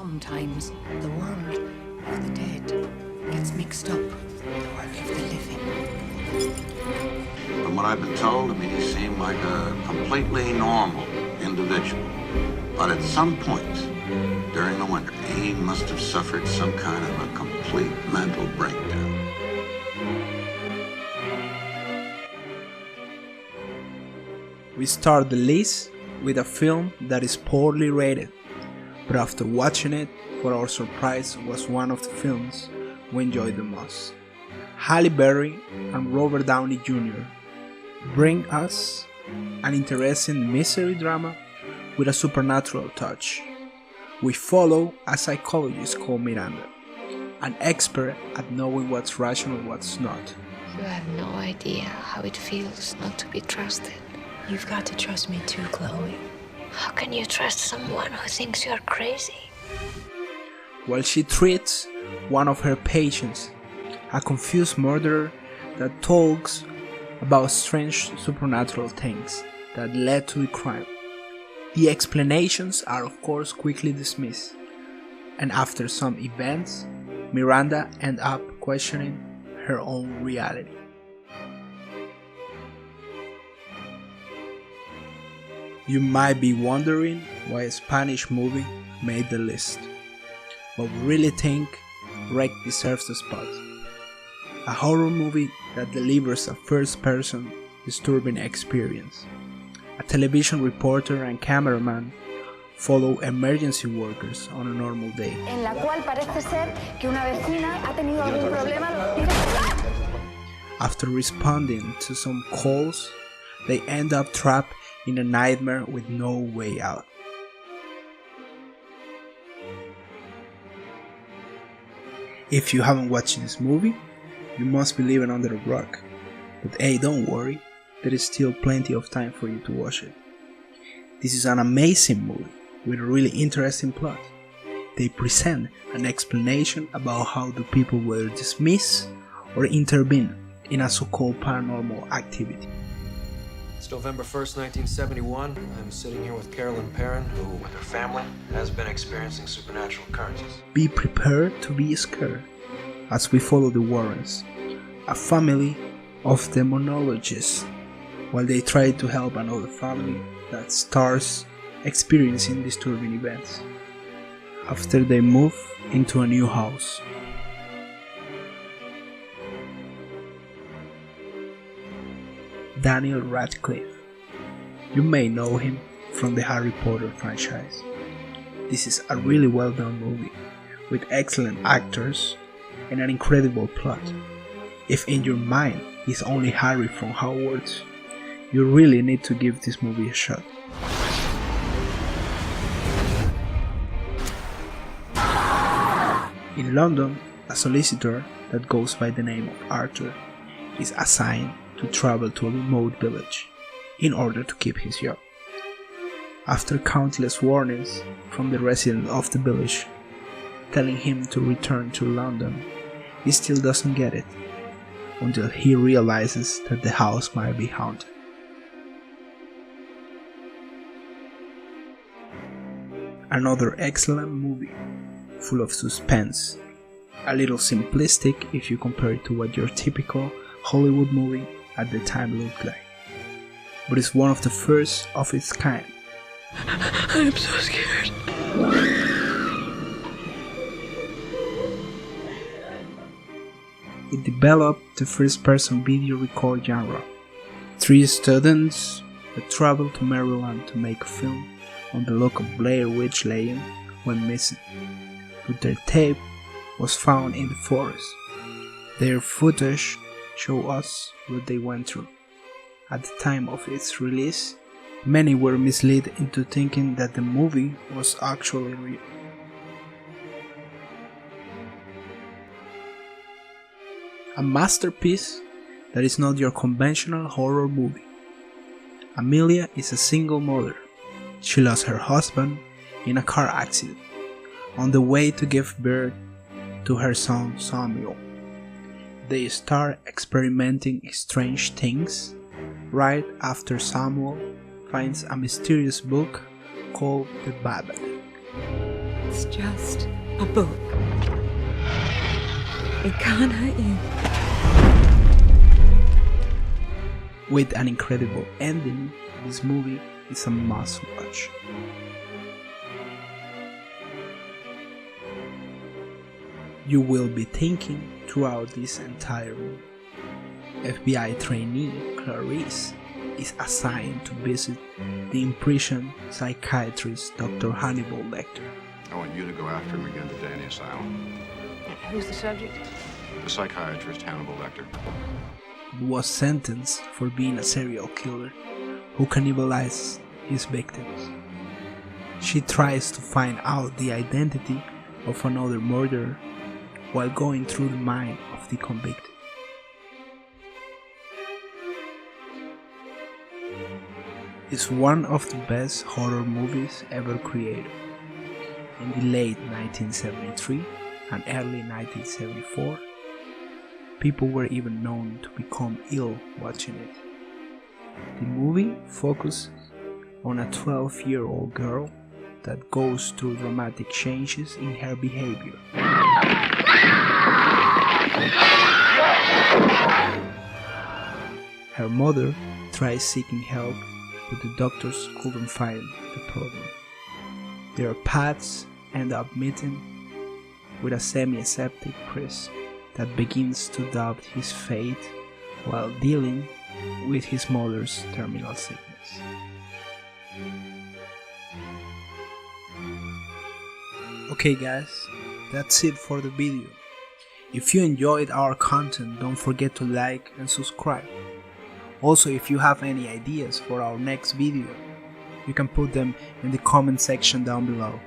Sometimes the world of the dead gets mixed up with the world of the living. From what I've been told, he seemed like a completely normal individual. But at some point during the winter, he must have suffered some kind of a complete mental breakdown. We start the list with a film that is poorly rated, but after watching it, for our surprise, was one of the films we enjoyed the most. Halle Berry and Robert Downey Jr. bring us an interesting mystery drama with a supernatural touch. We follow a psychologist called Miranda, an expert at knowing what's rational and what's not. You have no idea how it feels not to be trusted. You've got to trust me too, Chloe. How can you trust someone who thinks you're crazy? While she treats one of her patients, a confused murderer that talks about strange supernatural things that led to the crime. The explanations are of course quickly dismissed, and after some events, Miranda ends up questioning her own reality. You might be wondering why a Spanish movie made the list, but we really think Rec deserves the spot. A horror movie that delivers a first-person disturbing experience. A television reporter and cameraman follow emergency workers on a normal day. En la cual parece ser que una vecina ha tenido algún problema. After responding to some calls, they end up trapped in a nightmare with no way out. If you haven't watched this movie, you must be living under a rock. But hey, don't worry, there is still plenty of time for you to watch it. This is an amazing movie with a really interesting plot. They present an explanation about how the people were dismissed or intervene in a so-called paranormal activity. It's November 1st, 1971. I'm sitting here with Carolyn Perrin, who, with her family, has been experiencing supernatural occurrences. Be prepared to be scared as we follow the Warrens, a family of demonologists, while they try to help another family that starts experiencing disturbing events after they move into a new house. Daniel Radcliffe. You may know him from the Harry Potter franchise. This is a really well done movie with excellent actors and an incredible plot. If in your mind is only Harry from Hogwarts, you really need to give this movie a shot. In London, a solicitor that goes by the name of Arthur is assigned to travel to a remote village in order to keep his job. After countless warnings from the residents of the village telling him to return to London, he still doesn't get it until he realizes that the house might be haunted. Another excellent movie, full of suspense, a little simplistic if you compare it to what your typical Hollywood movie at the time looked like, but it's one of the first of its kind. I'm so scared. It developed the first-person video record genre. 3 students that traveled to Maryland to make a film on the local Blair Witch Legend went missing, but their tape was found in the forest. Their footage show us what they went through. At the time of its release, many were misled into thinking that the movie was actually real. A masterpiece that is not your conventional horror movie. Amelia is a single mother. She lost her husband in a car accident on the way to give birth to her son Samuel. They start experimenting strange things right after Samuel finds a mysterious book called the Babadook. It's just a book. It can't hurt you. With an incredible ending, this movie is a must watch. You will be thinking throughout this entire movie. FBI trainee Clarice is assigned to visit the imprisoned psychiatrist Dr. Hannibal Lecter. I want you to go after him again today in the asylum. Who's the subject? The psychiatrist, Hannibal Lecter. Who was sentenced for being a serial killer who cannibalizes his victims. She tries to find out the identity of another murderer while going through the mind of the convicted. It's one of the best horror movies ever created. In the late 1973 and early 1974, people were even known to become ill watching it. The movie focuses on a 12-year-old girl that goes through dramatic changes in her behavior. Her mother tries seeking help, but the doctors couldn't find the problem. Their paths end up meeting with a semi-aseptic priest that begins to doubt his fate while dealing with his mother's terminal sickness. Okay guys, that's it for the video. If you enjoyed our content, don't forget to like and subscribe. Also, if you have any ideas for our next video, you can put them in the comment section down below.